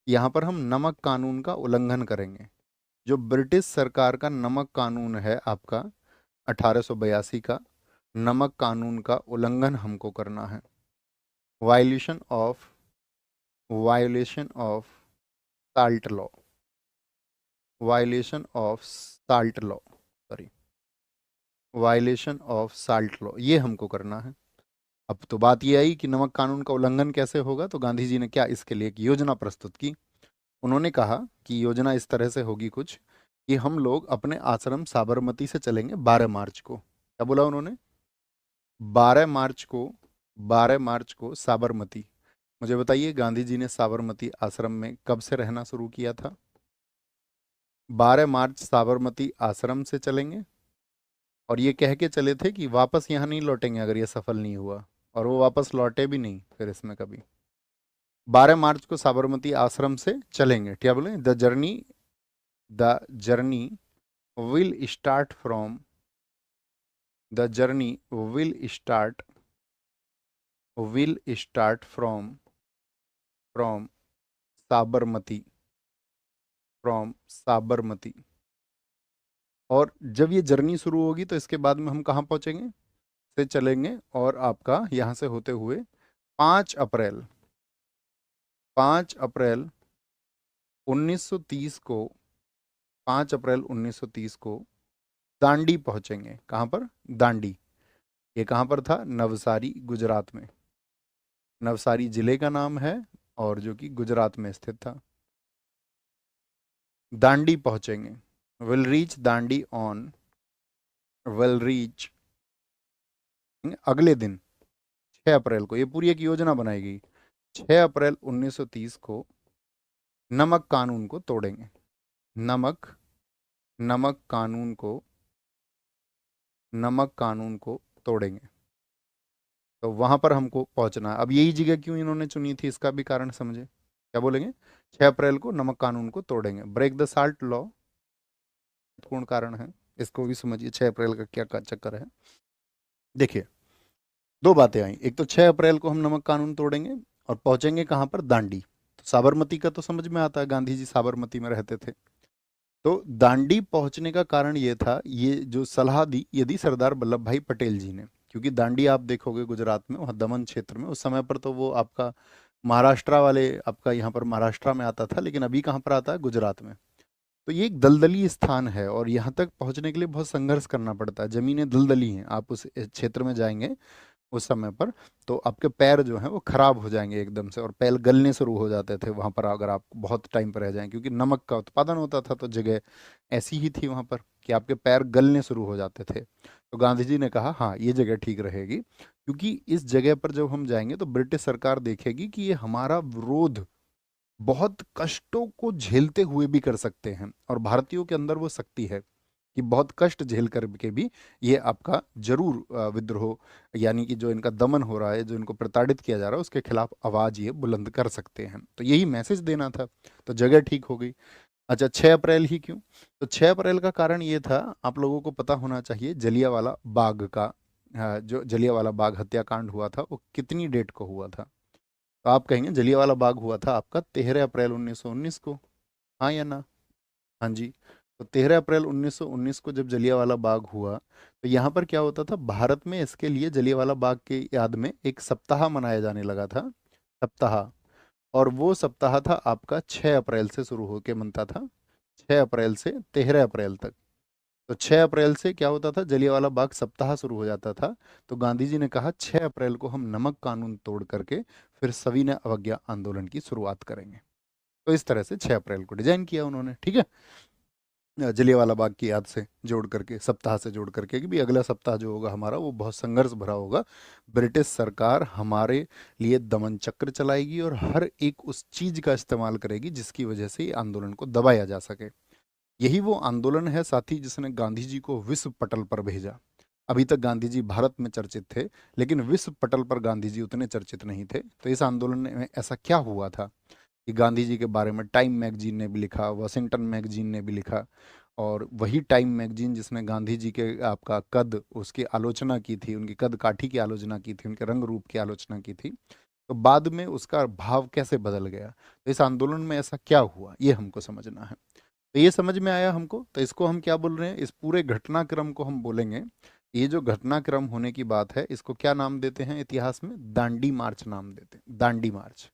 यहाँ पर हम नमक कानून का उल्लंघन करेंगे। जो ब्रिटिश सरकार का नमक कानून है आपका 1882 का, नमक कानून का उल्लंघन हमको करना है। Violation of violation of salt law, violation of salt law, sorry, violation of salt law, ये हमको करना है। अब तो बात ये आई कि नमक कानून का उल्लंघन कैसे होगा, तो गांधी जी ने क्या इसके लिए एक योजना प्रस्तुत की। उन्होंने कहा कि योजना इस तरह से होगी कुछ, कि हम लोग अपने आश्रम साबरमती से चलेंगे 12 मार्च को। क्या बोला उन्होंने? 12 मार्च को, 12 मार्च को साबरमती। मुझे बताइए गांधी जी ने साबरमती आश्रम में कब से रहना शुरू किया था? 12 मार्च साबरमती आश्रम से चलेंगे, और ये कह के चले थे कि वापस यहाँ नहीं लौटेंगे अगर ये सफल नहीं हुआ, और वो वापस लौटे भी नहीं फिर इसमें कभी। 12 मार्च को साबरमती आश्रम से चलेंगे, क्या बोले? The journey will start from the journey will start will start from Sabarmati, from Sabarmati. और जब ये जर्नी शुरू होगी तो इसके बाद में हम कहाँ पहुंचेंगे? से चलेंगे, और आपका यहाँ से होते हुए 5 अप्रैल, 5 अप्रैल 1930 को, 5 अप्रैल 1930 को दांडी पहुंचेंगे। कहाँ पर? दांडी। ये कहाँ पर था? नवसारी, गुजरात में। नवसारी जिले का नाम है, और जो कि गुजरात में स्थित था। दांडी पहुंचेंगे। Will reach Dandi on, will reach, अगले दिन 6 अप्रैल को, ये पूरी एक योजना बनाई गई। 6 अप्रैल 1930 को नमक कानून को तोड़ेंगे। नमक नमक कानून को, नमक कानून को तोड़ेंगे। तो वहां पर हमको पहुंचना है। अब यही जगह क्यों इन्होंने चुनी थी, इसका भी कारण समझे। क्या बोलेंगे? 6 अप्रैल को नमक कानून को तोड़ेंगे, ब्रेक द साल्ट लॉ, महत्वपूर्ण कारण है। इसको भी समझिए 6 अप्रैल का क्या चक्कर है। देखिए, दो बातें आई। एक तो 6 अप्रैल को हम नमक कानून तोड़ेंगे, और पहुंचेंगे कहाँ पर? दांडी। तो साबरमती का तो समझ में आता है, गांधी जी साबरमती में रहते थे। तो दांडी पहुंचने का कारण ये था, ये जो सलाह दी ये दी सरदार वल्लभ भाई पटेल जी ने। क्योंकि दांडी आप देखोगे गुजरात में, वहाँ दमन क्षेत्र में, उस समय पर तो वो आपका महाराष्ट्र वाले, आपका यहाँ पर महाराष्ट्र में आता था, लेकिन अभी कहाँ पर आता है? गुजरात में। तो ये एक दलदली स्थान है, और यहाँ तक पहुँचने के लिए बहुत संघर्ष करना पड़ता है। जमीनें दलदली हैं, आप उस क्षेत्र में जाएंगे उस समय पर, तो आपके पैर जो हैं वो खराब हो जाएंगे एकदम से, और पैर गलने शुरू हो जाते थे वहां पर अगर आप बहुत टाइम पर रह जाएं, क्योंकि नमक का उत्पादन होता था। तो जगह ऐसी ही थी वहां पर कि आपके पैर गलने शुरू हो जाते थे। तो गांधी जी ने कहा हाँ ये जगह ठीक रहेगी, क्योंकि इस जगह पर जब हम जाएंगे तो ब्रिटिश सरकार देखेगी कि ये हमारा विरोध बहुत कष्टों को झेलते हुए भी कर सकते हैं, और भारतीयों के अंदर वो शक्ति है कि बहुत कष्ट झेल करके भी ये आपका जरूर विद्रोह, यानी कि जो इनका दमन हो रहा है, जो इनको प्रताड़ित किया जा रहा है, उसके खिलाफ आवाज ये बुलंद कर सकते हैं। तो यही मैसेज देना था। तो जगह ठीक हो गई। अच्छा, 6 अप्रैल ही क्यों? तो 6 अप्रैल का कारण ये था, आप लोगों को पता होना चाहिए, जलियांवाला बाग का, जो जलियांवाला बाग हत्याकांड हुआ था वो कितनी डेट को हुआ था? तो आप कहेंगे जलियांवाला बाग हुआ था आपका 13 अप्रैल 1919 को। हाँ या ना? हाँ जी। तो 13 अप्रैल 1919 को जब जलियांवाला बाग हुआ, तो यहाँ पर क्या होता था, भारत में इसके लिए जलियांवाला बाग के याद में एक सप्ताह मनाया जाने लगा था। सप्ताह। और वो सप्ताह था आपका 6 अप्रैल से शुरू होके मनता था, 6 अप्रैल से 13 अप्रैल तक। तो 6 अप्रैल से क्या होता था, जलियांवाला बाग सप्ताह शुरू हो जाता था। तो गांधी जी ने कहा 6 अप्रैल को हम नमक कानून तोड़ करके फिर सविनय अवज्ञा आंदोलन की शुरुआत करेंगे। तो इस तरह से 6 अप्रैल को डिजाइन किया उन्होंने, ठीक है। जलियांवाला बाग की याद से जोड़ करके, सप्ताह से जोड़ करके, कि भी अगला सप्ताह जो होगा हमारा वो बहुत संघर्ष भरा होगा। ब्रिटिश सरकार हमारे लिए दमन चक्र चलाएगी, और हर एक उस चीज का इस्तेमाल करेगी जिसकी वजह से ये आंदोलन को दबाया जा सके। यही वो आंदोलन है साथी जिसने गांधी जी को विश्व पटल पर भेजा। अभी तक गांधी जी भारत में चर्चित थे, लेकिन विश्व पटल पर गांधी जी उतने चर्चित नहीं थे। तो इस आंदोलन में ऐसा क्या हुआ था कि गांधी जी के बारे में टाइम मैगजीन ने भी लिखा, वॉशिंगटन मैगजीन ने भी लिखा। और वही टाइम मैगजीन जिसने गांधी जी के आपका कद, उसकी आलोचना की थी, उनकी कद काठी की आलोचना की थी, उनके रंग रूप की आलोचना की थी, तो बाद में उसका भाव कैसे बदल गया, तो इस आंदोलन में ऐसा क्या हुआ, ये हमको समझना है। तो ये समझ में आया हमको, तो इसको हम क्या बोल रहे हैं, इस पूरे घटनाक्रम को हम बोलेंगे, ये जो घटनाक्रम होने की बात है इसको क्या नाम देते हैं इतिहास में, दांडी मार्च नाम देते हैं, दांडी मार्च,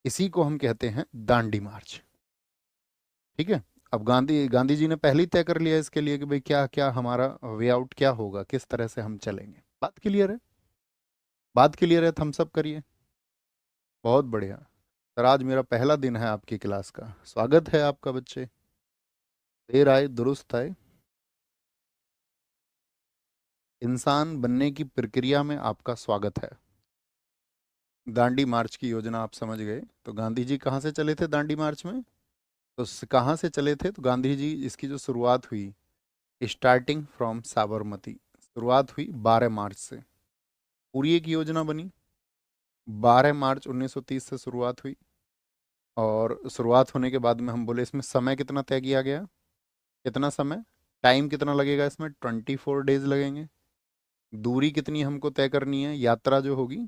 इसी को हम कहते हैं दांडी मार्च। ठीक है। अब गांधी गांधी जी ने पहले ही तय कर लिया इसके लिए कि भाई क्या क्या हमारा वे आउट क्या होगा, किस तरह से हम चलेंगे। बात क्लियर है, बात क्लियर है, थम्स अप करिए। बहुत बढ़िया। सर आज मेरा पहला दिन है आपकी क्लास का, स्वागत है आपका बच्चे, देर आए दुरुस्त आए। इंसान बनने की प्रक्रिया में आपका स्वागत है। दांडी मार्च की योजना आप समझ गए, तो गांधी जी कहाँ से चले थे दांडी मार्च में, तो कहाँ से चले थे, तो गांधी जी इसकी जो शुरुआत हुई, स्टार्टिंग फ्रॉम साबरमती, शुरुआत हुई 12 मार्च से, पूरी एक योजना बनी, 12 मार्च 1930 से शुरुआत हुई। और शुरुआत होने के बाद में हम बोले इसमें समय कितना तय किया गया, कितना समय, टाइम कितना लगेगा इसमें, 24 डेज लगेंगे। दूरी कितनी हमको तय करनी है, यात्रा जो होगी,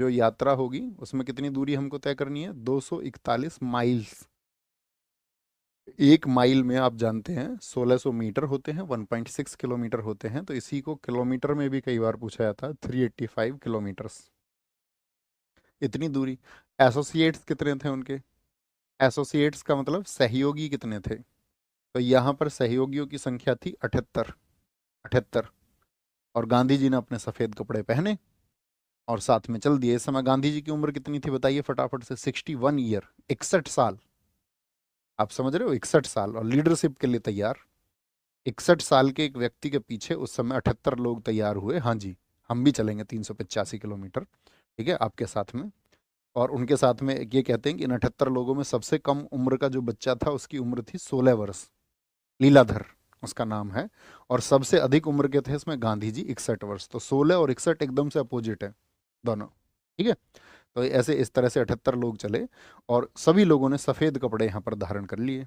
जो यात्रा होगी उसमें कितनी दूरी हमको तय करनी है, 241 माइल्स। एक माइल में आप जानते हैं 1600 मीटर होते हैं, 1.6 किलोमीटर होते हैं, तो इसी को किलोमीटर में भी कई बार पूछा जाता है, 385 किलोमीटर्स, इतनी दूरी। एसोसिएट्स कितने थे उनके, एसोसिएट्स का मतलब सहयोगी कितने थे, तो यहाँ पर सहयोगियों की संख्या थी 78, 78। और गांधी जी ने अपने सफेद कपड़े पहने और साथ में चल दिए। इस समय गांधी जी की उम्र कितनी थी बताइए फटाफट से, 61 ईयर, 61 साल। आप समझ रहे हो, 61 साल, और लीडरशिप के लिए तैयार। 61 साल के एक व्यक्ति के पीछे उस समय 78 लोग तैयार हुए, हाँ जी हम भी चलेंगे 385 किलोमीटर, ठीक है आपके साथ में। और उनके साथ में ये कहते हैं कि इन 78 लोगों में सबसे कम उम्र का जो बच्चा था उसकी उम्र थी 16 वर्ष, लीलाधर उसका नाम है। और सबसे अधिक उम्र के थे इसमें गांधी जी, 61 वर्ष। तो 16 और 61 एकदम से अपोजिट है दोनों, ठीक है। तो ऐसे इस तरह से 78 लोग चले और सभी लोगों ने सफेद कपड़े यहाँ पर धारण कर लिए।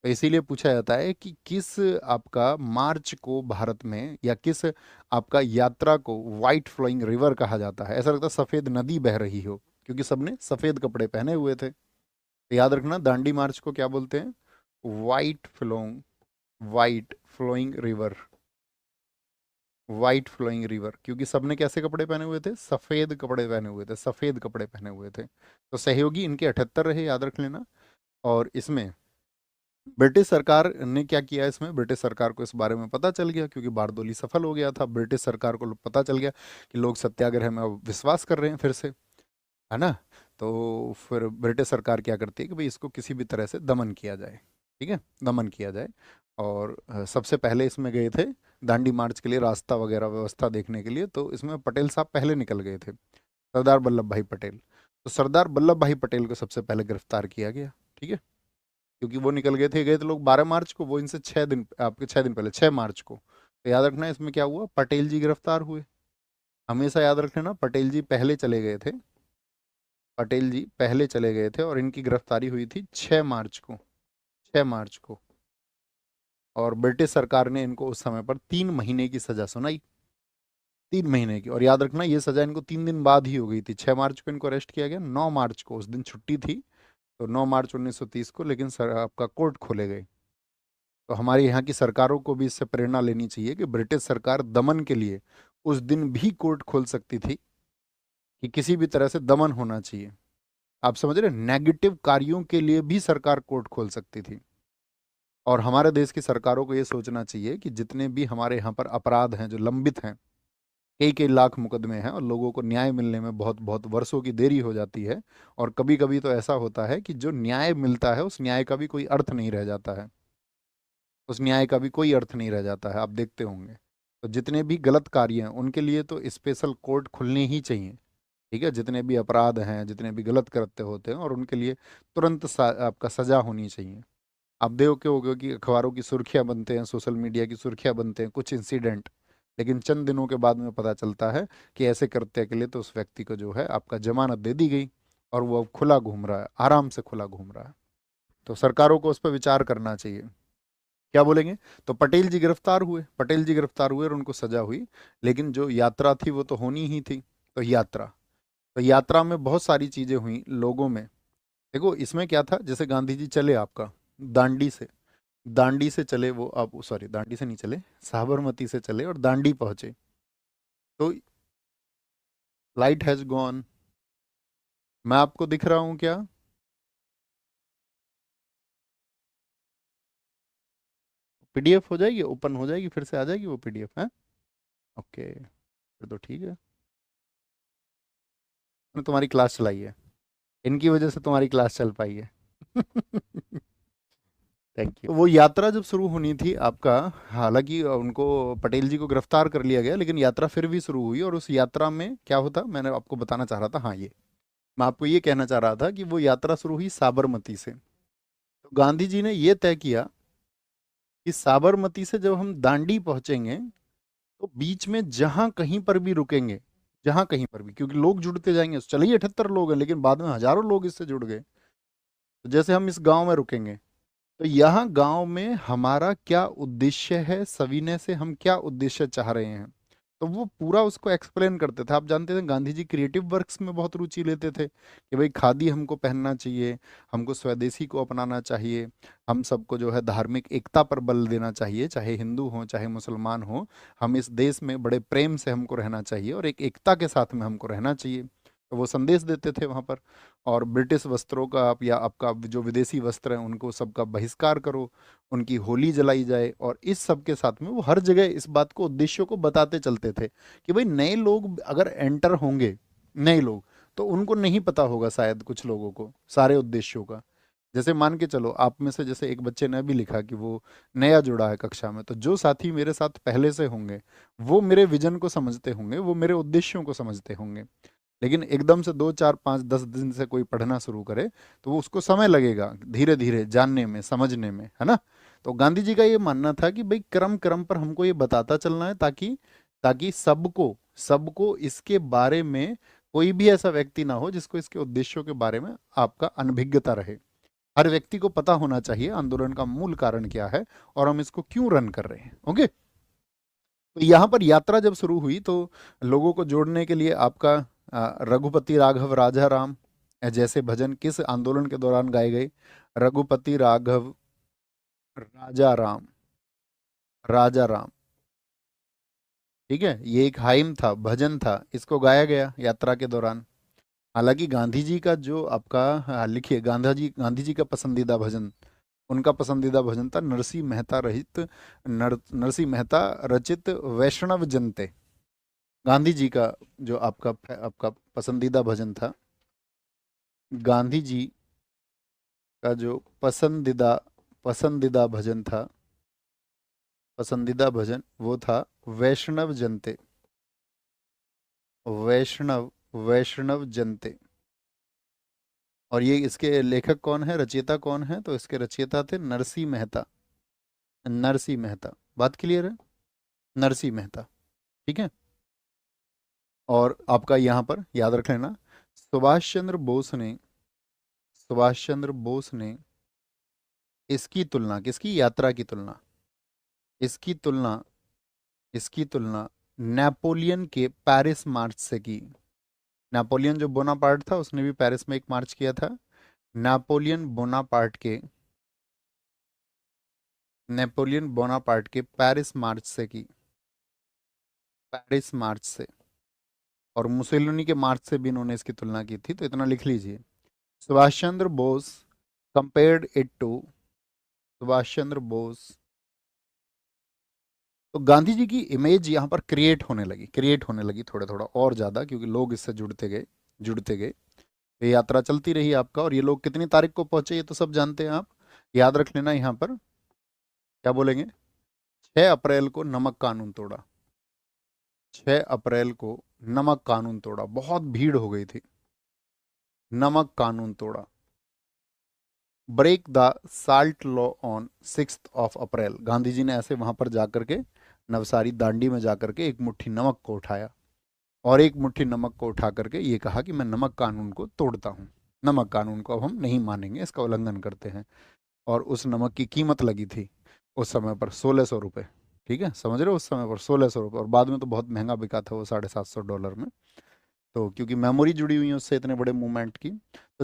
तो इसीलिए पूछा जाता है कि किस आपका मार्च को भारत में, या किस आपका यात्रा को व्हाइट फ्लोइंग रिवर कहा जाता है, ऐसा लगता है सफेद नदी बह रही हो, क्योंकि सबने सफेद कपड़े पहने हुए थे। तो याद रखना दांडी मार्च को क्या बोलते हैं, white flowing, white flowing river, white flowing river, क्योंकि सबने कैसे कपड़े पहने हुए थे, सफेद कपड़े पहने हुए थे, सफेद कपड़े पहने हुए थे। तो सहयोगी इनके 78 रहे, याद रख लेना। और इसमें ब्रिटिश सरकार ने क्या किया, इसमें ब्रिटिश सरकार को इस बारे में पता चल गया, क्योंकि बारदोली सफल हो गया था, ब्रिटिश सरकार को पता चल गया कि लोग सत्याग्रह में अब विश्वास कर रहे हैं फिर से, है ना। तो फिर ब्रिटिश सरकार क्या करती है कि भाई इसको किसी भी तरह से दमन किया जाए, ठीक है, दमन किया जाए। और सबसे पहले इसमें गए थे दांडी मार्च के लिए रास्ता वगैरह व्यवस्था देखने के लिए, तो इसमें पटेल साहब पहले निकल गए थे, सरदार वल्लभ भाई पटेल। तो सरदार वल्लभ भाई पटेल को सबसे पहले गिरफ्तार किया गया, ठीक है, क्योंकि वो निकल गए थे लोग 12 मार्च को, वो इनसे 6 दिन, आपके 6 दिन पहले 6 मार्च को। तो याद रखना इसमें क्या हुआ, पटेल जी गिरफ्तार हुए। हमेशा याद रख लेना पटेल जी पहले चले गए थे, पटेल जी पहले चले गए थे, और इनकी गिरफ्तारी हुई थी 6 मार्च को, 6 मार्च को। और ब्रिटिश सरकार ने इनको उस समय पर 3 महीने की सजा सुनाई, 3 महीने की। और याद रखना ये सजा इनको 3 दिन बाद ही हो गई थी, 6 मार्च को इनको अरेस्ट किया गया, 9 मार्च को उस दिन छुट्टी थी, तो 9 मार्च 1930 को लेकिन आपका कोर्ट खोले गए। तो हमारे यहाँ की सरकारों को भी इससे प्रेरणा लेनी चाहिए कि ब्रिटिश सरकार दमन के लिए उस दिन भी कोर्ट खोल सकती थी, कि किसी भी तरह से दमन होना चाहिए। आप समझ रहे, नेगेटिव कार्यों के लिए भी सरकार कोर्ट खोल सकती थी। और हमारे देश की सरकारों को ये सोचना चाहिए कि जितने भी हमारे यहाँ पर अपराध हैं जो लंबित हैं, कई कई लाख मुकदमे हैं, और लोगों को न्याय मिलने में बहुत बहुत वर्षों की देरी हो जाती है। और कभी कभी तो ऐसा होता है कि जो न्याय मिलता है उस न्याय का भी कोई अर्थ नहीं रह जाता है, उस न्याय का भी कोई अर्थ नहीं रह जाता है, आप देखते होंगे। तो जितने भी गलत कार्य हैं उनके लिए तो स्पेशल कोर्ट खुलने ही चाहिए, ठीक है, जितने भी अपराध हैं, जितने भी गलत कृत्य होते हैं, और उनके लिए तुरंत आपका सजा होनी चाहिए। आप देखो होगे कि अखबारों की सुर्खियां बनते हैं, सोशल मीडिया की सुर्खियां बनते हैं कुछ इंसिडेंट, लेकिन चंद दिनों के बाद में पता चलता है कि ऐसे कृत्य के लिए तो उस व्यक्ति को जो है आपका जमानत दे दी गई, और वो अब खुला घूम रहा है, आराम से खुला घूम रहा है। तो सरकारों को उस पर विचार करना चाहिए। क्या बोलेंगे, तो पटेल जी गिरफ्तार हुए, पटेल जी गिरफ्तार हुए और उनको सजा हुई, लेकिन जो यात्रा थी वो तो होनी ही थी। तो यात्रा, तो यात्रा में बहुत सारी चीजें हुई लोगों में। देखो इसमें क्या था, जैसे गांधी जी चले आपका दांडी से, दांडी से चले वो, आप सॉरी दांडी से नहीं चले, साबरमती से चले और दांडी पहुंचे। तो लाइट हैज गॉन, मैं आपको दिख रहा हूं क्या? पीडीएफ हो जाएगी, ओपन हो जाएगी, फिर से आ जाएगी वो पीडीएफ है? ओके, फिर तो ठीक है। मैंने तुम्हारी क्लास चलाई है, इनकी वजह से तुम्हारी क्लास चल पाई है। Thank you. वो यात्रा जब शुरू होनी थी आपका, हालांकि उनको, पटेल जी को गिरफ्तार कर लिया गया, लेकिन यात्रा फिर भी शुरू हुई। और उस यात्रा में क्या होता, मैंने आपको बताना चाह रहा था, हाँ ये मैं आपको ये कहना चाह रहा था कि वो यात्रा शुरू हुई साबरमती से। तो गांधी जी ने ये तय किया कि साबरमती से जब हम दांडी पहुंचेंगे तो बीच में जहां कहीं पर भी रुकेंगे, जहां कहीं पर भी, क्योंकि लोग जुड़ते जाएंगे, चलिए 78 लोग हैं लेकिन बाद में हजारों लोग इससे जुड़ गए। तो जैसे हम इस गांव में रुकेंगे, तो यहाँ गांव में हमारा क्या उद्देश्य है, सविनय से हम क्या उद्देश्य चाह रहे हैं, तो वो पूरा उसको एक्सप्लेन करते थे। आप जानते थे गांधी जी क्रिएटिव वर्क्स में बहुत रुचि लेते थे कि भाई खादी हमको पहनना चाहिए, हमको स्वदेशी को अपनाना चाहिए, हम सबको जो है धार्मिक एकता पर बल देना चाहिए, चाहे हिंदू हो चाहे मुसलमान हो, हम इस देश में बड़े प्रेम से हमको रहना चाहिए और एक एकता के साथ में हमको रहना चाहिए। तो वो संदेश देते थे वहां पर। और ब्रिटिश वस्त्रों का आप, या आपका जो विदेशी वस्त्र हैं उनको सबका बहिष्कार करो, उनकी होली जलाई जाए, और इस सब के साथ में वो हर जगह इस बात को, उद्देश्यों को बताते चलते थे कि भाई नए लोग अगर एंटर होंगे, नए लोग, तो उनको नहीं पता होगा शायद कुछ लोगों को सारे उद्देश्यों का। जैसे मान के चलो आप में से जैसे एक बच्चे ने भी लिखा कि वो नया जुड़ा है कक्षा में, तो जो साथी मेरे साथ पहले से होंगे वो मेरे विजन को समझते होंगे, वो मेरे उद्देश्यों को समझते होंगे। लेकिन एकदम से 2 4 5 10 दिन से कोई पढ़ना शुरू करे तो वो उसको समय लगेगा धीरे धीरे जानने में, समझने में, है ना? तो गांधी जी का ये मानना था कि भाई क्रम क्रम पर हमको ये बताता चलना है, ताकि ताकि सबको सबको इसके बारे में कोई भी ऐसा व्यक्ति ना हो जिसको इसके उद्देश्यों के बारे में आपका अनभिज्ञता रहे। हर व्यक्ति को पता होना चाहिए आंदोलन का मूल कारण क्या है और हम इसको क्यों रन कर रहे हैं। ओके, तो यहाँ पर यात्रा जब शुरू हुई तो लोगों को जोड़ने के लिए आपका रघुपति राघव राजा राम जैसे भजन किस आंदोलन के दौरान गाए गए? रघुपति राघव राजा राम, राजा राम, ठीक है, ये एक हाइम था, भजन था, इसको गाया गया यात्रा के दौरान। हालांकि गांधी जी का जो आपका, लिखिए गांधी जी का पसंदीदा भजन, उनका पसंदीदा भजन था नरसिंह मेहता रहित, नरसिंह मेहता रचित वैष्णव जनते। गांधी जी का जो आपका पसंदीदा भजन था, गांधी जी का जो पसंदीदा पसंदीदा भजन था, पसंदीदा भजन वो था वैष्णव जनते, वैष्णव वैष्णव जनते। और ये इसके लेखक कौन है, रचयिता कौन है? तो इसके रचयिता थे नरसिंह मेहता, नरसिंह मेहता। बात क्लियर है? नरसिंह मेहता, ठीक है। और आपका यहाँ पर याद रख लेना, सुभाष चंद्र बोस ने, सुभाष चंद्र बोस ने इसकी तुलना, किसकी? यात्रा की तुलना, इसकी तुलना, इसकी तुलना नेपोलियन के पेरिस मार्च से की। नेपोलियन जो बोनापार्ट था उसने भी पेरिस में एक मार्च किया था। नेपोलियन बोनापार्ट के, नेपोलियन बोनापार्ट के पेरिस मार्च से की, पेरिस मार्च से। और मुसोलिनी के मार्च से भी इन्होंने इसकी तुलना की थी, तो इतना लिख लीजिए। Subhash Chandra Bose compared it to, Subhash Chandra Bose. तो गांधी जी की इमेज यहाँ पर क्रिएट होने लगी, क्रिएट होने लगी थोड़ा थोड़ा और ज़्यादा, क्योंकि लोग इससे जुड़ते गए, जुड़ते गए। ये यात्रा चलती रही आपका, और ये लोग कितनी तारीख को पहुंचे ये तो सब जानते हैं आप। याद रख लेना यहाँ पर क्या बोलेंगे, 6 अप्रैल को नमक कानून तोड़ा, 6 अप्रैल को नमक कानून तोड़ा, बहुत भीड़ हो गई थी, नमक कानून तोड़ा। Break the salt law on 6 April, Gandhi ji ने ऐसे वहां पर जाकर के, नवसारी दांडी में जाकर के एक मुट्ठी नमक को उठाया, और एक मुट्ठी नमक को उठा करके ये कहा कि मैं नमक कानून को तोड़ता हूँ, नमक कानून को अब हम नहीं मानेंगे, इसका उल्लंघन करते हैं। और उस नमक की कीमत लगी थी उस समय पर 1600 रुपये, ठीक है, समझ रहे हो, उस समय पर 1600 रुपये, और बाद में तो बहुत महंगा बिका था वो $750 में। तो क्योंकि मेमोरी जुड़ी हुई है उससे इतने बड़े मूवमेंट की, तो